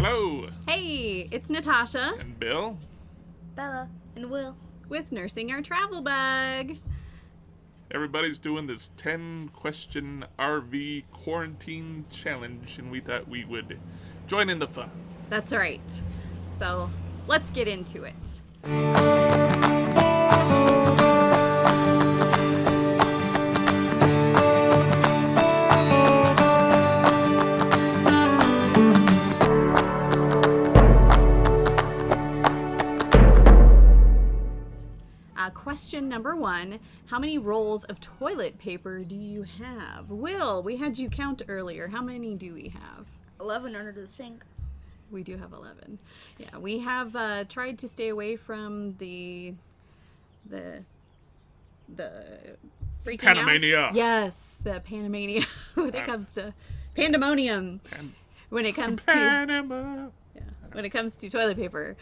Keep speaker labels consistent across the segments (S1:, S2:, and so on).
S1: Hello.
S2: Hey, it's Natasha
S1: And Bill.
S3: Bella and Will
S2: with Nursing Our Travel Bag.
S1: Everybody's doing this 10-question RV quarantine challenge, and we thought we would join in the fun.
S2: That's right. So let's get into it. Question number 1, how many rolls of toilet paper do you have? Will, we had you count earlier. How many do we have?
S3: 11 under the sink.
S2: We do have 11. Yeah, we have tried to stay away from the freaking
S1: Panamania.
S2: out. Yes, the Panamania when it comes to pandemonium. When it comes to
S1: Panama.
S2: yeah, when it comes to toilet paper.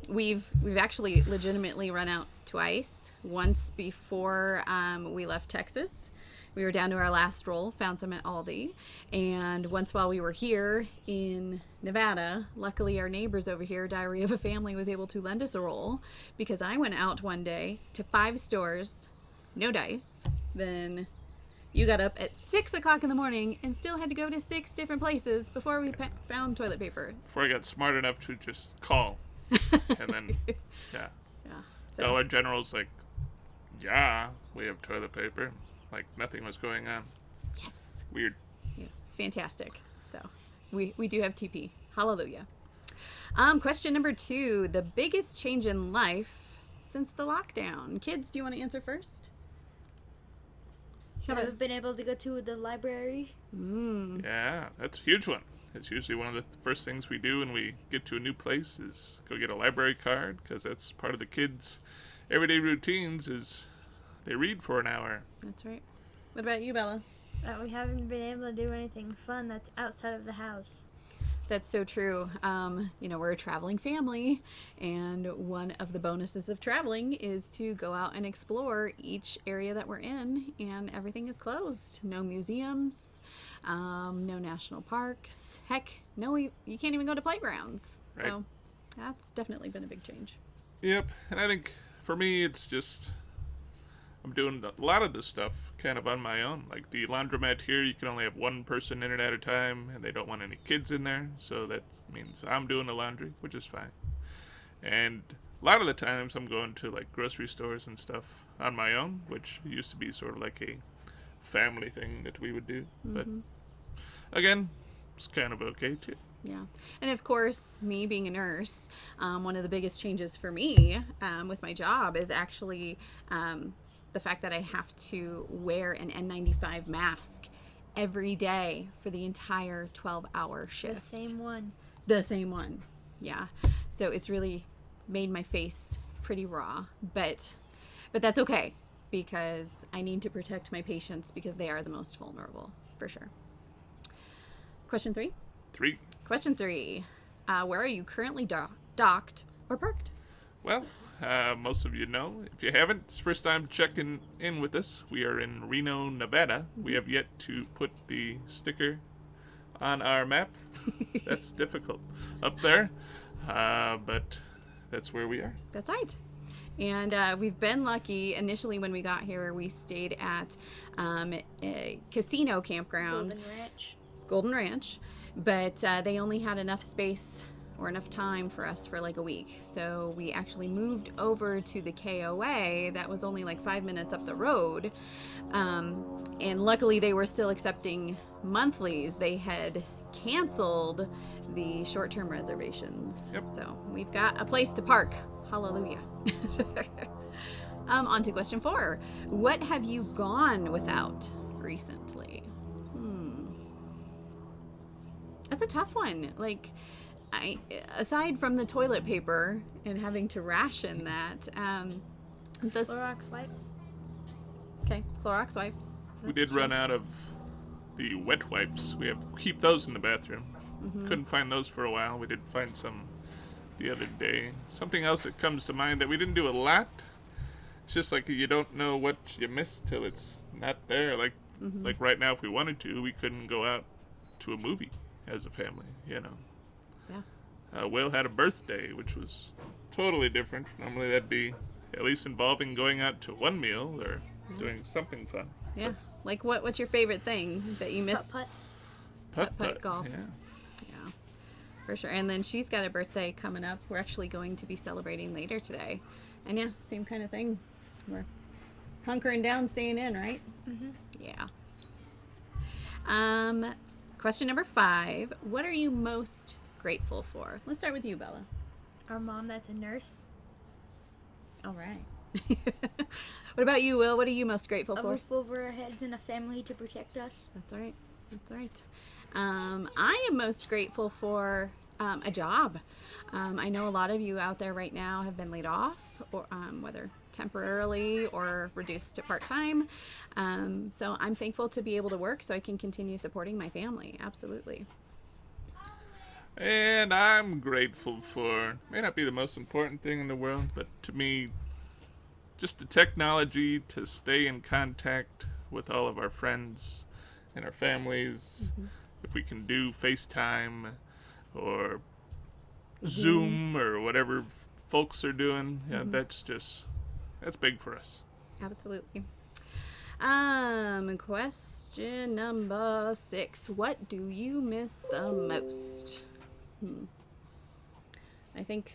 S2: We've actually legitimately run out twice. Once before we left Texas. We were down to our last roll, found some at Aldi. And once while we were here in Nevada, luckily our neighbors over here, Diary of a Family, was able to lend us a roll because I went out one day to 5 stores, no dice. Then you got up at 6 o'clock in the morning and still had to go to 6 different places before we found toilet paper.
S1: Before I got smart enough to just call. And then, yeah.
S2: So.
S1: Dollar General's like, yeah, we have toilet paper. Like nothing was going on.
S2: Yes.
S1: Weird.
S2: Yeah, it's fantastic. So we do have TP. Hallelujah. Question number 2, the biggest change in life since the lockdown. Kids, do you want to answer first?
S3: I've been able to go to the library.
S1: Yeah, that's a huge one. It's usually one of the first things we do when we get to a new place is go get a library card, because that's part of the kids' everyday routines is they read for an hour.
S2: That's right. What about you, Bella?
S3: We haven't been able to do anything fun that's outside of the house.
S2: That's so true. We're a traveling family, and one of the bonuses of traveling is to go out and explore each area that we're in, and everything is closed. No museums, no national parks. Heck, no, you can't even go to playgrounds.
S1: Right.
S2: So that's definitely been a big change.
S1: Yep, and I think for me it's just I'm doing a lot of this stuff kind of on my own. Like the laundromat here, you can only have one person in it at a time, and they don't want any kids in there, so that means I'm doing the laundry, which is fine. And a lot of the times I'm going to like grocery stores and stuff on my own, which used to be sort of like a family thing that we would do. But again, it's kind of okay too.
S2: Yeah. And of course, me being a nurse, one of the biggest changes for me with my job is actually the fact that I have to wear an N95 mask every day for the entire 12-hour shift.
S3: The same one.
S2: The same one. Yeah. So it's really made my face pretty raw, but that's okay because I need to protect my patients because they are the most vulnerable, for sure. Question 3?
S1: 3.
S2: Question 3. Where are you currently docked or parked?
S1: Well, most of you know. If you haven't, it's first time checking in with us. We are in Reno, Nevada. We have yet to put the sticker on our map. That's difficult up there, but that's where we are.
S2: That's right. And we've been lucky. Initially, when we got here, we stayed at a casino campground. Golden Ranch. But they only had enough space or enough time for us for like a week. So we actually moved over to the KOA that was only like 5 minutes up the road. And luckily they were still accepting monthlies. They had canceled the short-term reservations.
S1: Yep.
S2: So we've got a place to park. Hallelujah. On to question 4. What have you gone without recently? That's a tough one. Like, aside from the toilet paper and having to ration that,
S3: Clorox wipes.
S2: Okay, Clorox wipes.
S1: We did run out of the wet wipes. We keep those in the bathroom. Couldn't find those for a while. We did find some the other day. Something else that comes to mind that we didn't do a lot. It's just like you don't know what you missed till it's not there. Like right now, if we wanted to, we couldn't go out to a movie as a family, you know.
S2: Yeah.
S1: Will had a birthday, which was totally different. Normally that'd be at least involving going out to one meal or doing something fun.
S2: Yeah. Like what's your favorite thing that you missed?
S3: Putt-putt.
S2: Putt golf.
S1: Yeah.
S2: Yeah. For sure. And then she's got a birthday coming up. We're actually going to be celebrating later today. And yeah, same kind of thing. We're hunkering down, staying in, right?
S3: Mm-hmm.
S2: Yeah. Question number 5. What are you most grateful for? Let's start with you, Bella.
S3: Our mom that's a nurse.
S2: All right. What about you, Will? What are you most grateful
S3: A
S2: for?
S3: roof over our heads and a family to protect us.
S2: That's right. That's right. I am most grateful for a job. I know a lot of you out there right now have been laid off, or whether temporarily or reduced to part-time. So I'm thankful to be able to work so I can continue supporting my family. Absolutely.
S1: And I'm grateful for, may not be the most important thing in the world, but to me, just the technology to stay in contact with all of our friends and our families.
S2: Mm-hmm.
S1: If we can do FaceTime or Zoom or whatever folks are doing, yeah,
S2: Mm-hmm.
S1: that's big for us.
S2: Absolutely. Question number 6. What do you miss the most? I think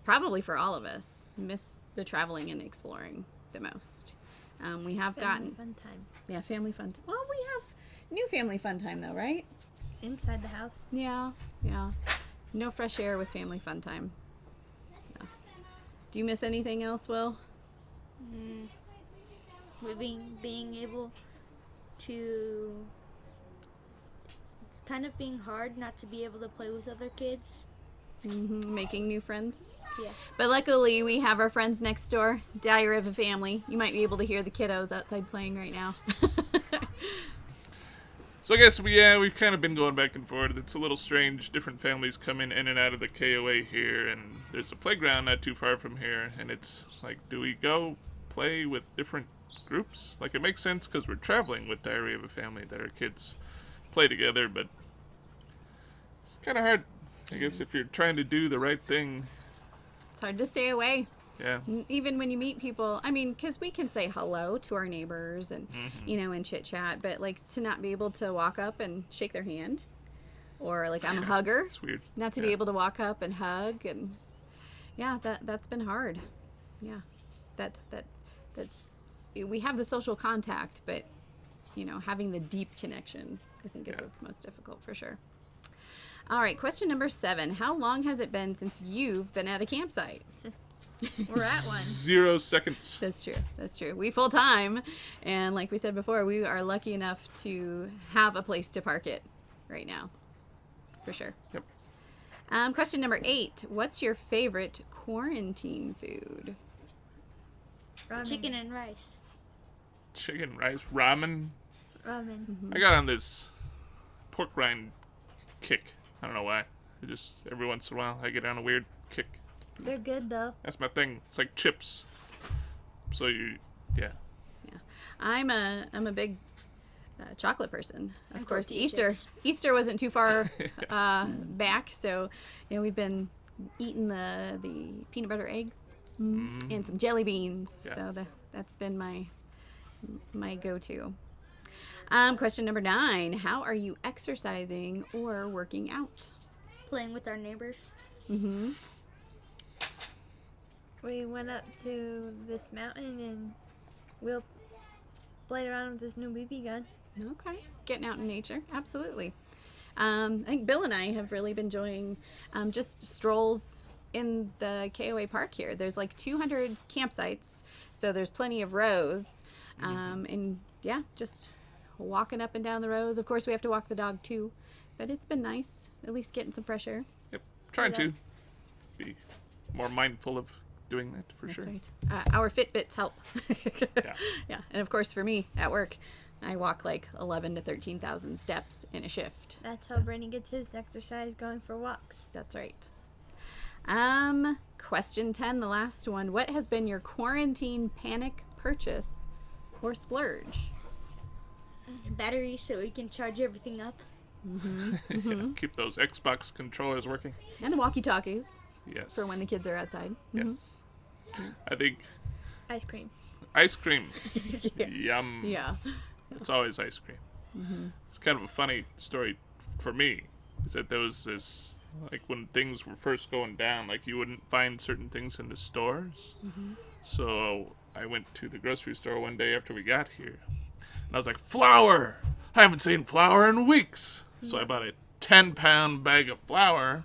S2: probably for all of us, miss the traveling and exploring the most. We have gotten
S3: Fun time.
S2: family fun. Well, we have new family fun time though, right?
S3: Inside the house.
S2: Yeah. No fresh air with family fun time. No. Do you miss anything else, Will?
S3: With being able to, it's kind of being hard not to be able to play with other kids.
S2: Making new friends.
S3: Yeah.
S2: But luckily, we have our friends next door. Diary of a Family. You might be able to hear the kiddos outside playing right now.
S1: So I guess we've kind of been going back and forth. It's a little strange. Different families come in and out of the KOA here, and there's a playground not too far from here, and it's like, do we go play with different groups? Like, it makes sense because we're traveling with Diary of a Family that our kids play together, but it's kind of hard. I guess if you're trying to do the right thing,
S2: It's hard to stay away.
S1: yeah.
S2: Even when you meet people, I mean, because we can say hello to our neighbors and, and chit chat, but like to not be able to walk up and shake their hand, or like I'm a hugger,
S1: It's weird.
S2: not to be able to walk up and hug, and yeah, that's been hard. Yeah, that's we have the social contact, but having the deep connection, I think is what's most difficult for sure. All right, question number 7. How long has it been since you've been at a campsite?
S3: We're at one.
S1: 0 seconds.
S2: That's true. We full time, and like we said before, we are lucky enough to have a place to park it right now, for sure.
S1: Yep.
S2: Question number 8. What's your favorite quarantine food?
S3: Ramen. Chicken and rice.
S1: Chicken, rice, ramen.
S3: Ramen.
S1: I got on this pork rind kick. I don't know why. Every once in a while, I get on a weird kick.
S3: They're good though.
S1: That's my thing. It's like chips. So yeah.
S2: I'm a big chocolate person. Of
S3: And
S2: course,
S3: tortilla chips.
S2: Easter wasn't too far back, so we've been eating the peanut butter eggs and some jelly beans.
S1: Yeah.
S2: So that's been my go-to. Question number 9. How are you exercising or working out?
S3: Playing with our neighbors.
S2: Mm-hmm.
S3: We went up to this mountain and Will played around with this new BB gun.
S2: Okay. Getting out in nature. Absolutely. I think Bill and I have really been enjoying just strolls in the KOA park here. There's like 200 campsites, so there's plenty of rows. And yeah, just walking up and down the rows. Of course, we have to walk the dog too, but it's been nice, at least getting some fresh air.
S1: Yep. Trying to be more mindful of doing that for
S2: That's
S1: sure.
S2: right. Our Fitbits help.
S1: Yeah.
S2: Yeah. And of course, for me at work, I walk like 11 to 13,000 steps in a shift.
S3: That's how Brittany gets his exercise, going for walks.
S2: That's right. Question 10, the last one. What has been your quarantine panic purchase or splurge?
S3: Batteries so we can charge everything up.
S1: Keep those Xbox controllers working.
S2: And the walkie-talkies
S1: Yes.
S2: for when the kids are outside.
S1: Yes. I think
S3: Ice cream.
S1: ice cream. Yum.
S2: Yeah.
S1: It's always ice cream. It's kind of a funny story for me. Is that there was this, like, when things were first going down, like, you wouldn't find certain things in the stores. So I went to the grocery store one day after we got here. And I was like, flour! I haven't seen flour in weeks. So I bought a 10-pound bag of flour.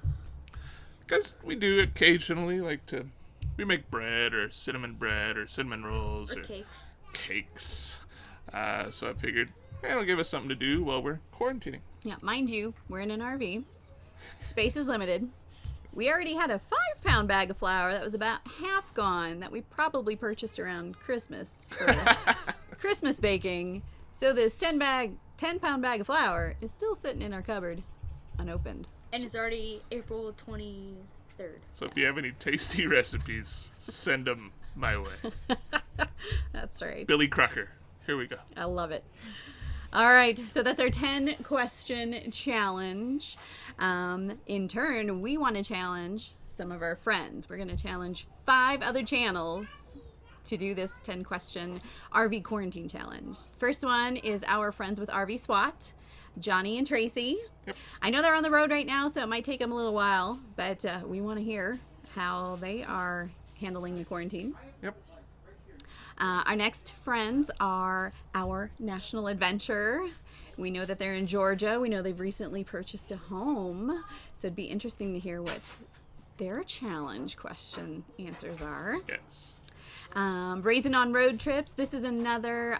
S1: Because we do occasionally like to, we make bread or cinnamon rolls
S3: Or
S1: or
S3: cakes.
S1: cakes. So I figured, it'll give us something to do while we're quarantining.
S2: Yeah, mind you, we're in an RV. Space is limited. We already had a 5-pound bag of flour that was about half gone that we probably purchased around Christmas for Christmas baking. So this 10-pound bag of flour is still sitting in our cupboard unopened.
S3: And it's already April 23rd.
S1: So if you have any tasty recipes, send them my way.
S2: That's right.
S1: Billy Crocker. Here we go.
S2: I love it. All right, so that's our 10-question challenge. In turn, we want to challenge some of our friends. We're going to challenge 5 other channels to do this 10-question RV quarantine challenge. First one is our friends with RV SWAT, Johnny and Tracy.
S1: Yep.
S2: I know they're on the road right now, so it might take them a little while, but we want to hear how they are handling the quarantine.
S1: Yep.
S2: Our next friends are our National Adventure. We know that they're in Georgia. We know they've recently purchased a home. So it'd be interesting to hear what their challenge question answers are.
S1: Yes.
S2: Raising On Roadtrips. This is another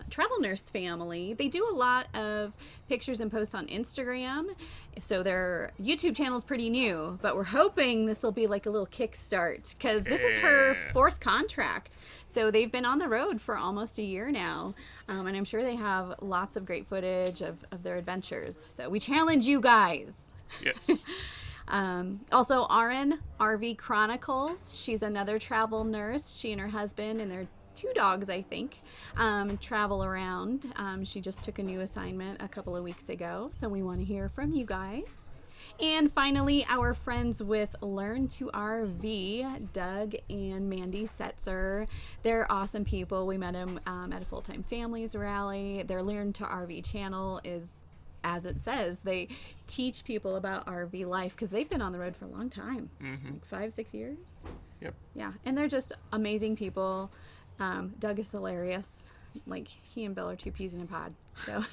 S2: travel nurse family. They do a lot of pictures and posts on Instagram. So their YouTube channel is pretty new, but we're hoping this will be like a little kickstart because this is her 4th contract. So they've been on the road for almost a year now. And I'm sure they have lots of great footage of their adventures. So we challenge you guys.
S1: Yes.
S2: Also, RV Chronicles. She's another travel nurse. She and her husband and their 2 dogs, I think, travel around. She just took a new assignment a couple of weeks ago, so we want to hear from you guys. And finally, our friends with Learn to RV, Doug and Mandy Setzer. They're awesome people. We met them at a Fulltime Families rally. Their Learn to RV channel is, as it says, they teach people about RV life because they've been on the road for a long time, like 5-6 years.
S1: Yep.
S2: Yeah, and they're just amazing people. Doug is hilarious. Like, he and Bill are 2 peas in a pod. So,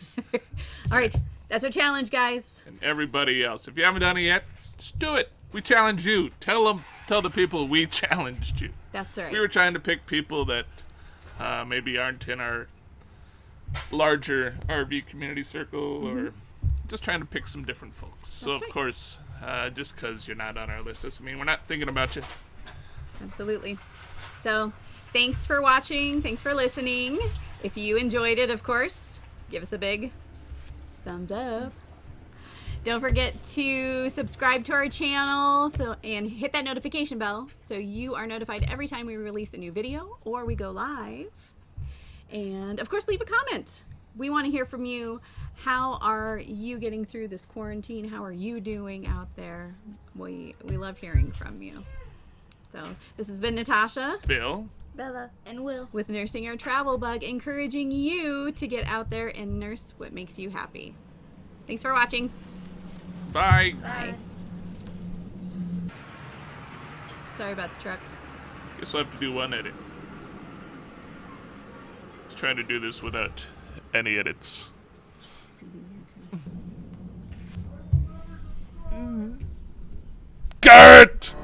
S2: all right, that's our challenge, guys.
S1: And everybody else, if you haven't done it yet, just do it. We challenge you. Tell the people we challenged you.
S2: That's right.
S1: We were trying to pick people that maybe aren't in our larger RV community circle, or just trying to pick some different folks. So,
S2: That's
S1: of
S2: right.
S1: course, just because you're not on our list doesn't mean we're not thinking about you.
S2: Absolutely. So, thanks for watching. Thanks for listening. If you enjoyed it, of course, give us a big thumbs up. Don't forget to subscribe to our channel and hit that notification bell so you are notified every time we release a new video or we go live. And, of course, leave a comment. We want to hear from you. How are you getting through this quarantine? How are you doing out there? We love hearing from you. So this has been Natasha
S1: Bill.
S3: Bella and Will.
S2: with Nursing Your Travel Bug, encouraging you to get out there and nurse what makes you happy. Thanks for watching.
S1: Bye.
S3: Bye.
S2: Sorry about the truck.
S1: Guess we'll have to do one edit. Let's try to do this without any edits. Garrett!